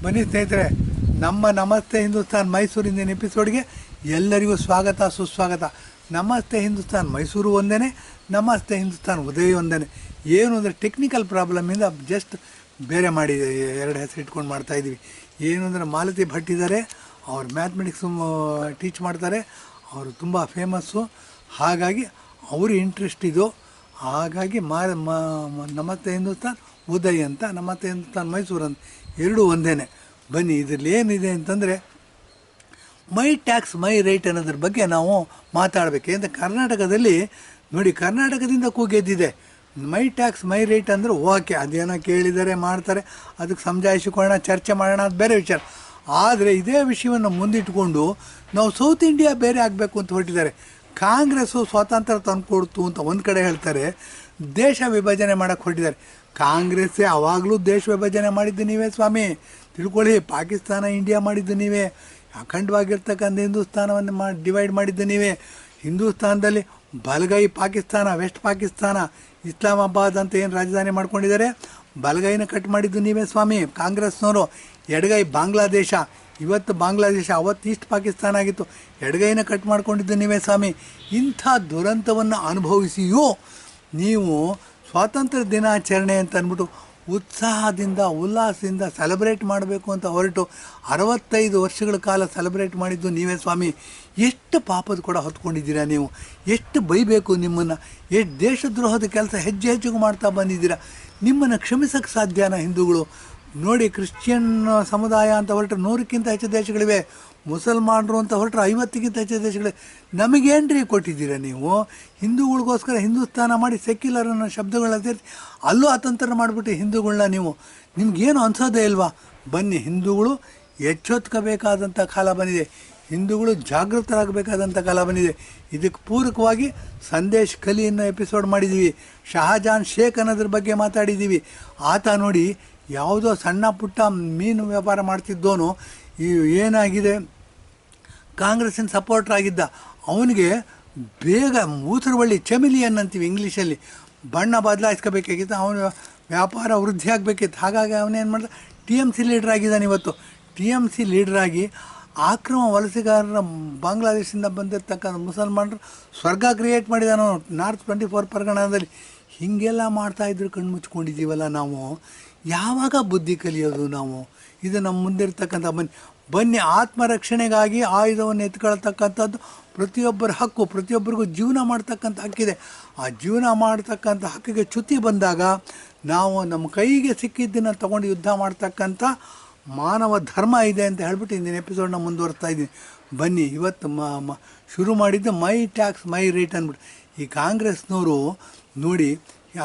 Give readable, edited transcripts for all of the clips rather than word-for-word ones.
ಬನ್ನಿ ಸ್ನೇಹಿತರೆ, ನಮ್ಮ ನಮಸ್ತೆ ಹಿಂದೂಸ್ತಾನ್ ಮೈಸೂರಿನ ಎಪಿಸೋಡ್ಗೆ ಎಲ್ಲರಿಗೂ ಸ್ವಾಗತ ಸುಸ್ವಾಗತ. ನಮಸ್ತೆ ಹಿಂದೂಸ್ತಾನ್ ಮೈಸೂರು ಒಂದೇ, ನಮಸ್ತೆ ಹಿಂದೂಸ್ತಾನ್ ಉದಯ ಒಂದೇ. ಏನು ಅಂದರೆ ಟೆಕ್ನಿಕಲ್ ಪ್ರಾಬ್ಲಮ್ಮಿಂದ ಜಸ್ಟ್ ಬೇರೆ ಮಾಡಿ ಎರಡು ಹೆಸರು ಇಟ್ಕೊಂಡು ಮಾಡ್ತಾಯಿದ್ದೀವಿ. ಏನು ಅಂದರೆ ಮಾಲತಿ ಭಟ್ ಇದ್ದಾರೆ, ಅವ್ರು ಮ್ಯಾಥಮೆಟಿಕ್ಸು ಟೀಚ್ ಮಾಡ್ತಾರೆ, ಅವರು ತುಂಬ ಫೇಮಸ್ಸು. ಹಾಗಾಗಿ ಅವರು ಇಂಟ್ರೆಸ್ಟ್ ಇದು. ಹಾಗಾಗಿ ನಮಸ್ತೆ ಹಿಂದೂಸ್ತಾನ್ ಉದಯ್ ಅಂತ, ನಮಸ್ತೆ ಹಿಂದೂಸ್ತಾನ್ ಮೈಸೂರು ಅಂತ ಎರಡೂ ಒಂದೇ. ಬನ್ನಿ, ಇದರಲ್ಲಿ ಏನಿದೆ ಅಂತಂದರೆ ಮೈ ಟ್ಯಾಕ್ಸ್ ಮೈ ರೈಟ್ ಅನ್ನೋದ್ರ ಬಗ್ಗೆ ನಾವು ಮಾತಾಡಬೇಕು. ಅಂತ ಕರ್ನಾಟಕದಲ್ಲಿ ನೋಡಿ, ಕರ್ನಾಟಕದಿಂದ ಕೂಗೆದ್ದಿದೆ ಮೈ ಟ್ಯಾಕ್ಸ್ ಮೈ ರೈಟ್ ಅಂದರೆ ಓಕೆ, ಅದೇನೋ ಕೇಳಿದರೆ ಮಾಡ್ತಾರೆ, ಅದಕ್ಕೆ ಸಮಜಾಯಿಸಿಕೊಳ್ಳೋಣ, ಚರ್ಚೆ ಮಾಡೋಣ, ಅದು ಬೇರೆ ವಿಚಾರ. ಆದರೆ ಇದೇ ವಿಷಯವನ್ನು ಮುಂದಿಟ್ಕೊಂಡು ನಾವು ಸೌತ್ ಇಂಡಿಯಾ ಬೇರೆ ಆಗಬೇಕು ಅಂತ ಹೊರಟಿದ್ದಾರೆ. ಕಾಂಗ್ರೆಸ್ಸು ಸ್ವಾತಂತ್ರ್ಯ ತಂದುಕೊಡ್ತು ಅಂತ ಒಂದು ಕಡೆ ಹೇಳ್ತಾರೆ, ದೇಶ ವಿಭಜನೆ ಮಾಡೋಕ್ಕೆ ಹೊರಟಿದ್ದಾರೆ. ಕಾಂಗ್ರೆಸ್ಸೇ ಆವಾಗಲೂ ದೇಶ ವಿಭಜನೆ ಮಾಡಿದ್ದು ನೀವೇ ಸ್ವಾಮಿ, ತಿಳ್ಕೊಳ್ಳಿ. ಪಾಕಿಸ್ತಾನ ಇಂಡಿಯಾ ಮಾಡಿದ್ದು ನೀವೇ, ಅಖಂಡವಾಗಿರ್ತಕ್ಕಂಥ ಹಿಂದೂಸ್ತಾನವನ್ನು ಡಿವೈಡ್ ಮಾಡಿದ್ದು ನೀವೇ. ಹಿಂದೂಸ್ತಾನದಲ್ಲಿ ಬಲಗೈ ಪಾಕಿಸ್ತಾನ, ವೆಸ್ಟ್ ಪಾಕಿಸ್ತಾನ, ಇಸ್ಲಾಮಾಬಾದ್ ಅಂತ ಏನು ರಾಜಧಾನಿ ಮಾಡ್ಕೊಂಡಿದ್ದಾರೆ, ಬಲಗೈನ ಕಟ್ ಮಾಡಿದ್ದು ನೀವೇ ಸ್ವಾಮಿ ಕಾಂಗ್ರೆಸ್ನವರು. ಎಡಗೈ ಬಾಂಗ್ಲಾದೇಶ, ಇವತ್ತು ಬಾಂಗ್ಲಾದೇಶ, ಅವತ್ತು ಈಸ್ಟ್ ಪಾಕಿಸ್ತಾನ ಆಗಿತ್ತು, ಎಡಗೈನ ಕಟ್ ಮಾಡ್ಕೊಂಡಿದ್ದು ನೀವೇ ಸ್ವಾಮಿ. ಇಂಥ ದುರಂತವನ್ನು ಅನುಭವಿಸಿಯೂ ನೀವು ಸ್ವಾತಂತ್ರ್ಯ ದಿನಾಚರಣೆ ಅಂತ ಅಂದ್ಬಿಟ್ಟು ಉತ್ಸಾಹದಿಂದ ಉಲ್ಲಾಸದಿಂದ ಸೆಲೆಬ್ರೇಟ್ ಮಾಡಬೇಕು ಅಂತ ಹೊರಟು 65 ವರ್ಷಗಳ ಕಾಲ ಸೆಲೆಬ್ರೇಟ್ ಮಾಡಿದ್ದು ನೀವೇ ಸ್ವಾಮಿ. ಎಷ್ಟು ಪಾಪದ ಕೂಡ ಹೊತ್ಕೊಂಡಿದ್ದೀರಾ ನೀವು, ಎಷ್ಟು ಬೈಬೇಕು ನಿಮ್ಮನ್ನು, ಎಷ್ಟು ದೇಶದ್ರೋಹದ ಕೆಲಸ ಹೆಚ್ಚು ಹೆಚ್ಚಿಗೆ ಮಾಡ್ತಾ ಬಂದಿದ್ದೀರಾ. ನಿಮ್ಮನ್ನು ಕ್ಷಮಿಸೋಕ್ಕೆ ಸಾಧ್ಯನಾ ಹಿಂದೂಗಳು? ನೋಡಿ, ಕ್ರಿಶ್ಚಿಯನ್ ಸಮುದಾಯ ಅಂತ ಹೊರಟ್ರೆ 100ಕ್ಕಿಂತ ಹೆಚ್ಚು ದೇಶಗಳಿವೆ, ಮುಸಲ್ಮಾನರು ಅಂತ ಹೊರಟ್ರೆ 50ಕ್ಕಿಂತ ಹೆಚ್ಚು ದೇಶಗಳಿವೆ. ನಮಗೇನ್ರಿ ಕೊಟ್ಟಿದ್ದೀರಾ ನೀವು? ಹಿಂದೂಗಳಿಗೋಸ್ಕರ ಹಿಂದೂಸ್ತಾನ ಮಾಡಿ ಸೆಕ್ಯುಲರ್ ಅನ್ನೋ ಶಬ್ದಗಳನ್ನ ಸೇರಿಸಿ ಅಲ್ಲೂ ಅತಂತ್ರ ಮಾಡಿಬಿಟ್ಟು ಹಿಂದೂಗಳನ್ನ ನಿಮಗೇನು ಅನ್ಸೋದೇ ಇಲ್ವಾ? ಬನ್ನಿ, ಹಿಂದೂಗಳು ಎಚ್ಚೆತ್ಕೋಬೇಕಾದಂಥ ಕಾಲ ಬಂದಿದೆ, ಹಿಂದೂಗಳು ಜಾಗೃತರಾಗಬೇಕಾದಂಥ ಕಾಲ ಬಂದಿದೆ. ಇದಕ್ಕೆ ಪೂರಕವಾಗಿ ಸಂದೇಶ್ ಕಲಿ ಅನ್ನೋ ಎಪಿಸೋಡ್ ಮಾಡಿದ್ದೀವಿ, ಶಹಜಾನ್ ಶೇಖ್ ಅನ್ನೋದ್ರ ಬಗ್ಗೆ ಮಾತಾಡಿದ್ದೀವಿ. ಆತ ನೋಡಿ, ಯಾವುದೋ ಸಣ್ಣ ಪುಟ್ಟ ಮೀನು ವ್ಯಾಪಾರ ಮಾಡ್ತಿದ್ದೋನು ಏನಾಗಿದೆ, ಕಾಂಗ್ರೆಸ್ಸಿನ ಸಪೋರ್ಟರ್ ಆಗಿದ್ದ. ಅವನಿಗೆ ಬೇಗ ಊಸರವಳ್ಳಿ ಚಮಿಲಿಯನ್ ಅಂತೀವಿ ಇಂಗ್ಲೀಷಲ್ಲಿ, ಬಣ್ಣ ಬದಲಾಯಿಸ್ಕೋಬೇಕಾಗಿತ್ತು, ಅವನ ವ್ಯಾಪಾರ ವೃದ್ಧಿ ಆಗಬೇಕಿತ್ತು. ಹಾಗಾಗಿ ಅವನೇನು ಮಾಡ್ದ, TMC ಲೀಡ್ರ್ ಆಗಿದ್ದಾನೆ. ಇವತ್ತು TMC ಲೀಡ್ರಾಗಿ ಆಕ್ರಮ ವಲಸೆಗಾರರ ಬಾಂಗ್ಲಾದೇಶದಿಂದ ಬಂದಿರ್ತಕ್ಕಂಥ ಮುಸಲ್ಮಾನರು ಸ್ವರ್ಗ ಕ್ರಿಯೇಟ್ ಮಾಡಿದಾನು ನಾರ್ತ್ 24 ಪರಗಣದಲ್ಲಿ. ಹೀಗೆಲ್ಲ ಮಾಡ್ತಾಯಿದ್ರು, ಕಣ್ಣು ಮುಚ್ಕೊಂಡಿದ್ದೀವಲ್ಲ ನಾವು. ಯಾವಾಗ ಬುದ್ಧಿ ಕಲಿಯೋದು ನಾವು? ಇದು ನಮ್ಮ ಮುಂದಿರ್ತಕ್ಕಂಥ ಬನ್ನಿ ಆತ್ಮರಕ್ಷಣೆಗಾಗಿ ಆಯುಧವನ್ನು ಎತ್ಕೊಳ್ತಕ್ಕಂಥದ್ದು ಪ್ರತಿಯೊಬ್ಬರ ಹಕ್ಕು, ಪ್ರತಿಯೊಬ್ಬರಿಗೂ ಜೀವನ ಮಾಡ್ತಕ್ಕಂಥ ಹಕ್ಕಿದೆ. ಆ ಜೀವನ ಮಾಡ್ತಕ್ಕಂಥ ಹಕ್ಕಿಗೆ ಚ್ಯುತಿ ಬಂದಾಗ ನಾವು ನಮ್ಮ ಕೈಗೆ ಸಿಕ್ಕಿದ್ದನ್ನು ತೊಗೊಂಡು ಯುದ್ಧ ಮಾಡ್ತಕ್ಕಂಥ ಮಾನವ ಧರ್ಮ ಇದೆ ಅಂತ ಹೇಳ್ಬಿಟ್ಟು ಇಂದಿನ ಎಪಿಸೋಡ್ನ ಮುಂದುವರಿಸ್ತಾ ಇದ್ದೀನಿ. ಬನ್ನಿ, ಇವತ್ತು ಶುರು ಮಾಡಿದ್ದು ಮೈ ಟ್ಯಾಕ್ಸ್ ಮೈ ರೇಟ್ ಅಂದ್ಬಿಟ್ಟು. ಈ ಕಾಂಗ್ರೆಸ್ನವರು ನೋಡಿ,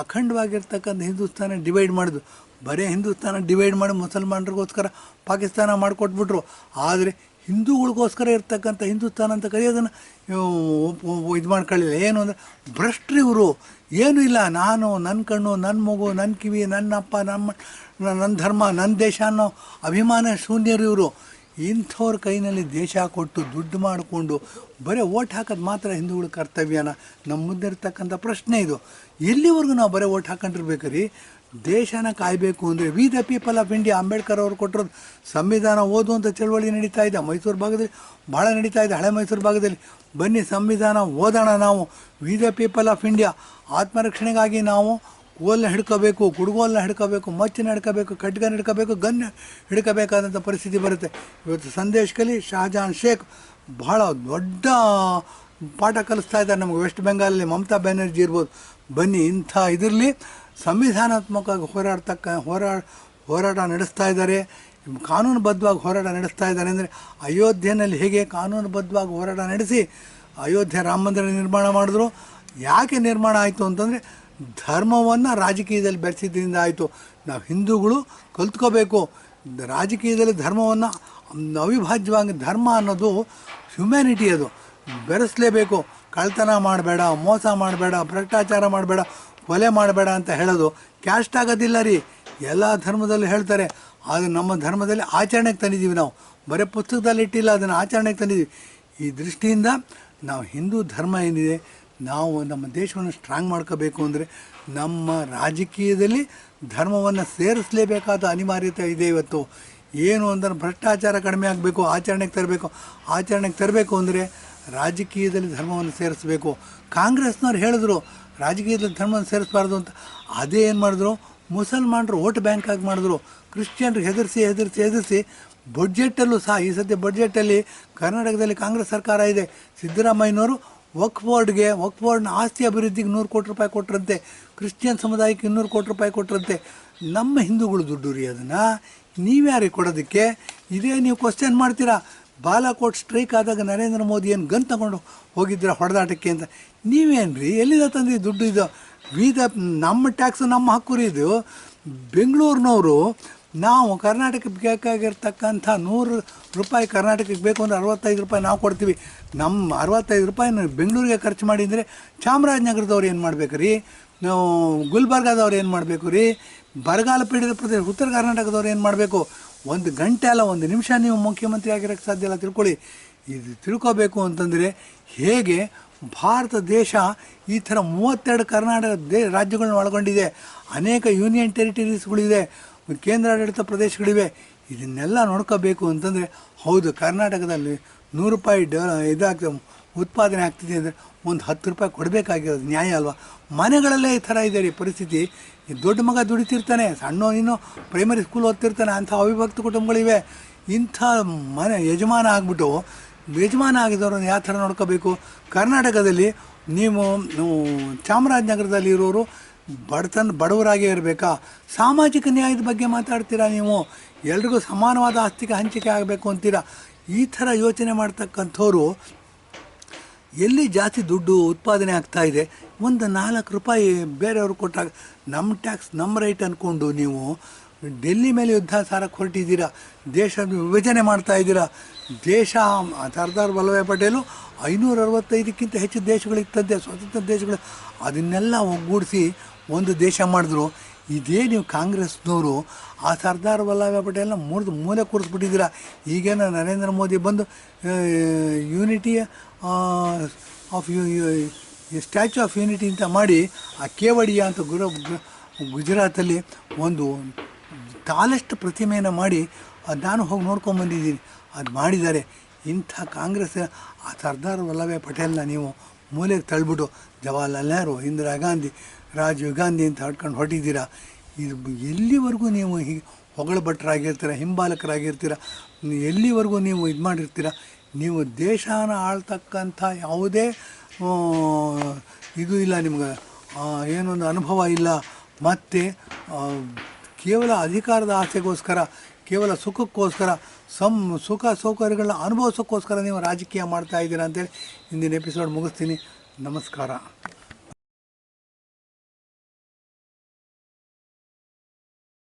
ಅಖಂಡವಾಗಿರ್ತಕ್ಕಂಥ ಹಿಂದೂಸ್ತಾನ ಡಿವೈಡ್ ಮಾಡಿದ್ರು. ಬರೀ ಹಿಂದೂಸ್ತಾನ ಡಿವೈಡ್ ಮಾಡಿ ಮುಸಲ್ಮಾನರಿಗೋಸ್ಕರ ಪಾಕಿಸ್ತಾನ ಮಾಡಿಕೊಟ್ಬಿಟ್ರು. ಆದರೆ ಹಿಂದೂಗಳಿಗೋಸ್ಕರ ಇರ್ತಕ್ಕಂಥ ಹಿಂದೂಸ್ತಾನ ಅಂತ ಕರೆಯೋದನ್ನು ಇದು ಮಾಡ್ಕೊಳ್ಳಿಲ್ಲ. ಏನು ಅಂದರೆ ಭ್ರಷ್ಟ್ರು ಇವರು. ಏನೂ ಇಲ್ಲ, ನಾನು ನನ್ನ ಕಣ್ಣು, ನನ್ನ ಮಗು, ನನ್ನ ಕಿವಿ, ನನ್ನ ಅಪ್ಪ, ನನ್ನ ಧರ್ಮ, ನನ್ನ ದೇಶ ಅನ್ನೋ ಅಭಿಮಾನ ಶೂನ್ಯರು ಇವರು. ಇಂಥವ್ರ ಕೈನಲ್ಲಿ ದೇಶ ಕೊಟ್ಟು ದುಡ್ಡು ಮಾಡಿಕೊಂಡು ಬರೀ ಓಟ್ ಹಾಕೋದು ಮಾತ್ರ ಹಿಂದೂಗಳ ಕರ್ತವ್ಯನ? ನಮ್ಮ ಮುಂದೆ ಇರ್ತಕ್ಕಂಥ ಪ್ರಶ್ನೆ ಇದು. ಎಲ್ಲಿವರೆಗೂ ನಾವು ಬರೀ ಓಟ್ ಹಾಕೊಂಡಿರ್ಬೇಕ್ರಿ? ದೇಶನ ಕಾಯಬೇಕು ಅಂದರೆ V the people of India, Ambedkar ಅವರು ಕೊಟ್ಟಿರೋದು ಸಂವಿಧಾನ ಓದುವಂಥ ಚಳವಳಿ ನಡೀತಾ ಇದೆ. ಮೈಸೂರು ಭಾಗದಲ್ಲಿ ಭಾಳ ನಡೀತಾ ಇದೆ, ಹಳೆ ಮೈಸೂರು ಭಾಗದಲ್ಲಿ. ಬನ್ನಿ, ಸಂವಿಧಾನ ಓದೋಣ ನಾವು. We the people of India. ಆತ್ಮರಕ್ಷಣೆಗಾಗಿ ನಾವು ಕೋಲ್ನ ಹಿಡ್ಕೋಬೇಕು, ಕುಡುಗೋಲನ್ನ ಹಿಡ್ಕೋಬೇಕು, ಮಚ್ಚಿನ ಹಿಡ್ಕೋಬೇಕು, ಖಡ್ಗನ ಹಿಡ್ಕೋಬೇಕು, ಗನ್ ಹಿಡ್ಕೋಬೇಕಾದಂಥ ಪರಿಸ್ಥಿತಿ ಬರುತ್ತೆ. ಇವತ್ತು ಸಂದೇಶ್ ಕಲಿ ಶಹಜಾನ್ ಶೇಖ್ ಭಾಳ ದೊಡ್ಡ ಪಾಠ ಕಲಿಸ್ತಾ ಇದ್ದಾರೆ ನಮಗೆ. ವೆಸ್ಟ್ ಬೆಂಗಾಲಲ್ಲಿ ಮಮತಾ ಬ್ಯಾನರ್ಜಿ ಇರ್ಬೋದು. ಬನ್ನಿ, ಇಂಥ ಇದರಲ್ಲಿ ಸಂವಿಧಾನಾತ್ಮಕವಾಗಿ ಹೋರಾಟ ನಡೆಸ್ತಾ ಇದ್ದಾರೆ, ಕಾನೂನುಬದ್ಧವಾಗಿ ಹೋರಾಟ ನಡೆಸ್ತಾ ಇದ್ದಾರೆ. ಅಂದರೆ ಅಯೋಧ್ಯೆಯಲ್ಲಿ ಹೇಗೆ ಕಾನೂನುಬದ್ಧವಾಗಿ ಹೋರಾಟ ನಡೆಸಿ ಅಯೋಧ್ಯೆ ರಾಮ ಮಂದಿರ ನಿರ್ಮಾಣ ಮಾಡಿದ್ರು. ಯಾಕೆ ನಿರ್ಮಾಣ ಆಯಿತು ಅಂತಂದರೆ ಧರ್ಮವನ್ನು ರಾಜಕೀಯದಲ್ಲಿ ಬೆಳೆಸಿದ್ರಿಂದ ಆಯಿತು. ನಾವು ಹಿಂದೂಗಳು ಕಲ್ತ್ಕೋಬೇಕು, ರಾಜಕೀಯದಲ್ಲಿ ಧರ್ಮವನ್ನು ಅವಿಭಾಜ್ಯವಾಗಿ, ಧರ್ಮ ಅನ್ನೋದು ಹ್ಯುಮ್ಯಾನಿಟಿ, ಅದು ಬೆರೆಸಲೇಬೇಕು. ಕಳ್ತನ ಮಾಡಬೇಡ, ಮೋಸ ಮಾಡಬೇಡ, ಭ್ರಷ್ಟಾಚಾರ ಮಾಡಬೇಡ, ಕೊಲೆ ಮಾಡಬೇಡ ಅಂತ ಹೇಳೋದು ಕ್ಯಾಸ್ಟ್ ಆಗೋದಿಲ್ಲ ರೀ. ಎಲ್ಲ ಧರ್ಮದಲ್ಲೂ ಹೇಳ್ತಾರೆ. ಆದರೆ ನಮ್ಮ ಧರ್ಮದಲ್ಲಿ ಆಚರಣೆಗೆ ತಂದಿದ್ದೀವಿ ನಾವು, ಬರೀ ಪುಸ್ತಕದಲ್ಲಿ ಇಟ್ಟಿಲ್ಲ, ಅದನ್ನು ಆಚರಣೆಗೆ ತಂದಿದ್ದೀವಿ. ಈ ದೃಷ್ಟಿಯಿಂದ ನಾವು ಹಿಂದೂ ಧರ್ಮ ಏನಿದೆ, ನಾವು ನಮ್ಮ ದೇಶವನ್ನು ಸ್ಟ್ರಾಂಗ್ ಮಾಡ್ಕೋಬೇಕು ಅಂದರೆ ನಮ್ಮ ರಾಜಕೀಯದಲ್ಲಿ ಧರ್ಮವನ್ನು ಸೇರಿಸಲೇಬೇಕಾದ ಅನಿವಾರ್ಯತೆ ಇದೆ ಇವತ್ತು. ಏನು ಅಂದರೆ ಭ್ರಷ್ಟಾಚಾರ ಕಡಿಮೆ ಆಗಬೇಕು, ಆಚರಣೆಗೆ ತರಬೇಕು ಅಂದರೆ ರಾಜಕೀಯದಲ್ಲಿ ಧರ್ಮವನ್ನು ಸೇರಿಸಬೇಕು. ಕಾಂಗ್ರೆಸ್ನವ್ರು ಹೇಳಿದ್ರು ರಾಜಕೀಯದಲ್ಲಿ ಧರ್ಮವನ್ನು ಸೇರಿಸಬಾರ್ದು ಅಂತ. ಅದೇ ಏನು ಮಾಡಿದ್ರು, ಮುಸಲ್ಮಾನರು ವೋಟ್ ಬ್ಯಾಂಕ್ ಆಗಿ ಮಾಡಿದ್ರು. ಕ್ರಿಶ್ಚಿಯನ್ರಿಗೆ ಹೆದರಿಸಿ ಬಡ್ಜೆಟಲ್ಲೂ ಸಹ ಈ ಸದ್ಯ ಬಡ್ಜೆಟಲ್ಲಿ ಕರ್ನಾಟಕದಲ್ಲಿ ಕಾಂಗ್ರೆಸ್ ಸರ್ಕಾರ ಇದೆ. ಸಿದ್ದರಾಮಯ್ಯನವರು ವಕ್ಫ್ ಬೋರ್ಡ್ನ ಆಸ್ತಿ ಅಭಿವೃದ್ಧಿಗೆ 100 ಕೋಟಿ ರೂಪಾಯಿ ಕೊಟ್ಟರಂತೆ, ಕ್ರಿಶ್ಚಿಯನ್ ಸಮುದಾಯಕ್ಕೆ 200 ಕೋಟಿ ರೂಪಾಯಿ ಕೊಟ್ಟರಂತೆ. ನಮ್ಮ ಹಿಂದೂಗಳು ದುಡ್ಡು ರೀ, ಅದನ್ನು ನೀವ್ಯಾರಿಗೆ ಕೊಡೋದಕ್ಕೆ? ಇದೇ ನೀವು ಕ್ವಶನ್ ಮಾಡ್ತೀರಾ. ಬಾಲಾಕೋಟ್ ಸ್ಟ್ರೈಕ್ ಆದಾಗ ನರೇಂದ್ರ ಮೋದಿ ಏನು ಗನ್ ತಗೊಂಡು ಹೋಗಿದ್ದೀರಾ ಹೊಡೆದಾಟಕ್ಕೆ ಅಂತ. ನೀವೇನು ರೀ, ಎಲ್ಲಿಂದ ತಂದು ದುಡ್ಡು? ಇದು ನಮ್ಮ ಟ್ಯಾಕ್ಸು ನಮ್ಮ ಹಕ್ಕು ರೀ. ಇದು ಬೆಂಗಳೂರಿನವರು ನಾವು ಕರ್ನಾಟಕಕ್ಕೆ ಬೇಕಾಗಿರ್ತಕ್ಕಂಥ 100 ರೂಪಾಯಿ ಕರ್ನಾಟಕಕ್ಕೆ ಬೇಕು ಅಂದರೆ 65 ರೂಪಾಯಿ ನಾವು ಕೊಡ್ತೀವಿ. ನಮ್ಮ 65 ರೂಪಾಯಿನ ಬೆಂಗಳೂರಿಗೆ ಖರ್ಚು ಮಾಡಿ ಅಂದರೆ ಚಾಮರಾಜನಗರದವ್ರು ಏನು ಮಾಡಬೇಕು ರೀ, ನಾವು ಗುಲ್ಬರ್ಗಾದವ್ರು ಏನು ಮಾಡಬೇಕು ರೀ, ಬರಗಾಲ ಪೀಡಿತ ಪ್ರದೇಶ ಉತ್ತರ ಕರ್ನಾಟಕದವ್ರು ಏನು ಮಾಡಬೇಕು? 1 ಗಂಟೆ ಅಲ್ಲ 1 ನಿಮಿಷ ನೀವು ಮುಖ್ಯಮಂತ್ರಿ ಆಗಿರೋಕ್ಕೆ ಸಾಧ್ಯ ಇಲ್ಲ. ತಿಳ್ಕೊಳ್ಳಿ. ಇದು ತಿಳ್ಕೋಬೇಕು ಅಂತಂದರೆ ಹೇಗೆ ಭಾರತ ದೇಶ ಈ ಥರ 32 ಕರ್ನಾಟಕ ರಾಜ್ಯಗಳನ್ನ ಒಳಗೊಂಡಿದೆ, ಅನೇಕ ಯೂನಿಯನ್ ಟೆರಿಟರೀಸ್ಗಳಿದೆ, ಕೇಂದ್ರಾಡಳಿತ ಪ್ರದೇಶಗಳಿವೆ. ಇದನ್ನೆಲ್ಲ ನೋಡ್ಕೋಬೇಕು ಅಂತಂದರೆ ಹೌದು ಕರ್ನಾಟಕದಲ್ಲಿ 100 ರೂಪಾಯಿ ಉತ್ಪಾದನೆ ಆಗ್ತಿದೆ ಅಂದರೆ ಒಂದು 10 ರೂಪಾಯಿ ಕೊಡಬೇಕಾಗಿರೋದು ನ್ಯಾಯ ಅಲ್ವಾ? ಮನೆಗಳಲ್ಲೇ ಈ ಥರ ಇದೆ ರೀ ಪರಿಸ್ಥಿತಿ. ಈ ದೊಡ್ಡ ಮಗ ದುಡಿತಿರ್ತಾನೆ, ಸಣ್ಣ ಇನ್ನೂ ಪ್ರೈಮರಿ ಸ್ಕೂಲ್ ಓದ್ತಿರ್ತಾನೆ, ಅಂಥ ಅವಿಭಕ್ತ ಕುಟುಂಬಗಳಿವೆ. ಇಂಥ ಯಜಮಾನ ಆಗಿದವ್ರನ್ನ ಯಾವ ಥರ ನೋಡ್ಕೋಬೇಕು? ಕರ್ನಾಟಕದಲ್ಲಿ ನೀವು ಚಾಮರಾಜನಗರದಲ್ಲಿ ಇರೋರು ಬಡವರಾಗೇ ಇರಬೇಕಾ? ಸಾಮಾಜಿಕ ನ್ಯಾಯದ ಬಗ್ಗೆ ಮಾತಾಡ್ತೀರಾ ನೀವು, ಎಲ್ರಿಗೂ ಸಮಾನವಾದ ಆಸ್ತಿಗೆ ಹಂಚಿಕೆ ಆಗಬೇಕು ಅಂತೀರಾ. ಈ ಥರ ಯೋಚನೆ ಮಾಡ್ತಕ್ಕಂಥವ್ರು ಎಲ್ಲಿ ಜಾಸ್ತಿ ದುಡ್ಡು ಉತ್ಪಾದನೆ ಆಗ್ತಾಯಿದೆ, ಒಂದು 4 ರೂಪಾಯಿ ಬೇರೆಯವರು ಕೊಟ್ಟಾಗ ನಮ್ಮ ಟ್ಯಾಕ್ಸ್ ನಮ್ಮ ರೈಟ್ ಅಂದ್ಕೊಂಡು ನೀವು ಡೆಲ್ಲಿ ಮೇಲೆ ಯುದ್ಧ ಸಾರಕ್ಕೆ ಹೊರಟಿದ್ದೀರಾ, ದೇಶ ವಿಭಜನೆ ಮಾಡ್ತಾಯಿದ್ದೀರಾ. ದೇಶ ಸರ್ದಾರ್ ವಲ್ಲಭಾಯ್ ಪಟೇಲು 565ಕ್ಕಿಂತ ಹೆಚ್ಚು ದೇಶಗಳಿತ್ತಂತೆ, ಸ್ವತಂತ್ರ ದೇಶಗಳು, ಅದನ್ನೆಲ್ಲ ಒಗ್ಗೂಡಿಸಿ ಒಂದು ದೇಶ ಮಾಡಿದ್ರು. ಇದೇ ನೀವು ಕಾಂಗ್ರೆಸ್ನವರು ಆ ಸರ್ದಾರ್ ವಲ್ಲಭಾಯ್ ಪಟೇಲ್ನ ಮೂಲೆ ಕೂರಿಸ್ಬಿಟ್ಟಿದ್ದೀರಾ. ಈಗೇನು ನರೇಂದ್ರ ಮೋದಿ ಬಂದು unity of statue of unity ಅಂತ ಮಾಡಿ ಆ ಕೇವಡಿಯ ಅಂತ ಗುಜರಾತಲ್ಲಿ ಒಂದು ಟಾಲೆಸ್ಟ್ ಪ್ರತಿಮೆಯನ್ನು ಮಾಡಿ ಅದು ನಾನು ಹೋಗಿ ನೋಡ್ಕೊಂಬಂದಿದ್ದೀನಿ, ಅದು ಮಾಡಿದ್ದಾರೆ. ಇಂಥ ಕಾಂಗ್ರೆಸ್ ಆ ಸರ್ದಾರ್ ವಲ್ಲಭಾಯ್ ಪಟೇಲ್ನ ನೀವು ಮೂಲೆಗೆ ತಳ್ಳಿಬಿಟ್ಟು ಜವಾಹರ್ಲಾಲ್ ನೆಹರು, ಇಂದಿರಾ ಗಾಂಧಿ, ರಾಜೀವ್ ಗಾಂಧಿ ಅಂತ ಹೊಡ್ಕೊಂಡು ಹೊರಟಿದ್ದೀರಾ. ಇದು ಎಲ್ಲಿವರೆಗೂ ನೀವು ಹೀಗೆ ಹೊಗಳಭಟ್ಟರಾಗಿರ್ತೀರ, ಹಿಂಬಾಲಕರಾಗಿರ್ತೀರ? ಎಲ್ಲಿವರೆಗೂ ನೀವು ಇದು ಮಾಡಿರ್ತೀರ? ನೀವು ದೇಶನ ಆಳ್ತಕ್ಕಂಥ ಯಾವುದೇ ಇದು ಇಲ್ಲ ನಿಮ್ಗೆ, ಏನೊಂದು ಅನುಭವ ಇಲ್ಲ. ಮತ್ತು ಕೇವಲ ಅಧಿಕಾರದ ಆಸೆಗೋಸ್ಕರ, ಕೇವಲ ಸುಖಕ್ಕೋಸ್ಕರ, ಸುಖ ಸೌಕರ್ಯಗಳನ್ನ ಅನುಭವಿಸೋಕ್ಕೋಸ್ಕರ ನೀವು ರಾಜಕೀಯ ಮಾಡ್ತಾಯಿದ್ದೀರಾ ಅಂತೇಳಿ ಇಂದಿನ ಎಪಿಸೋಡ್ ಮುಗಿಸ್ತೀನಿ. ನಮಸ್ಕಾರ.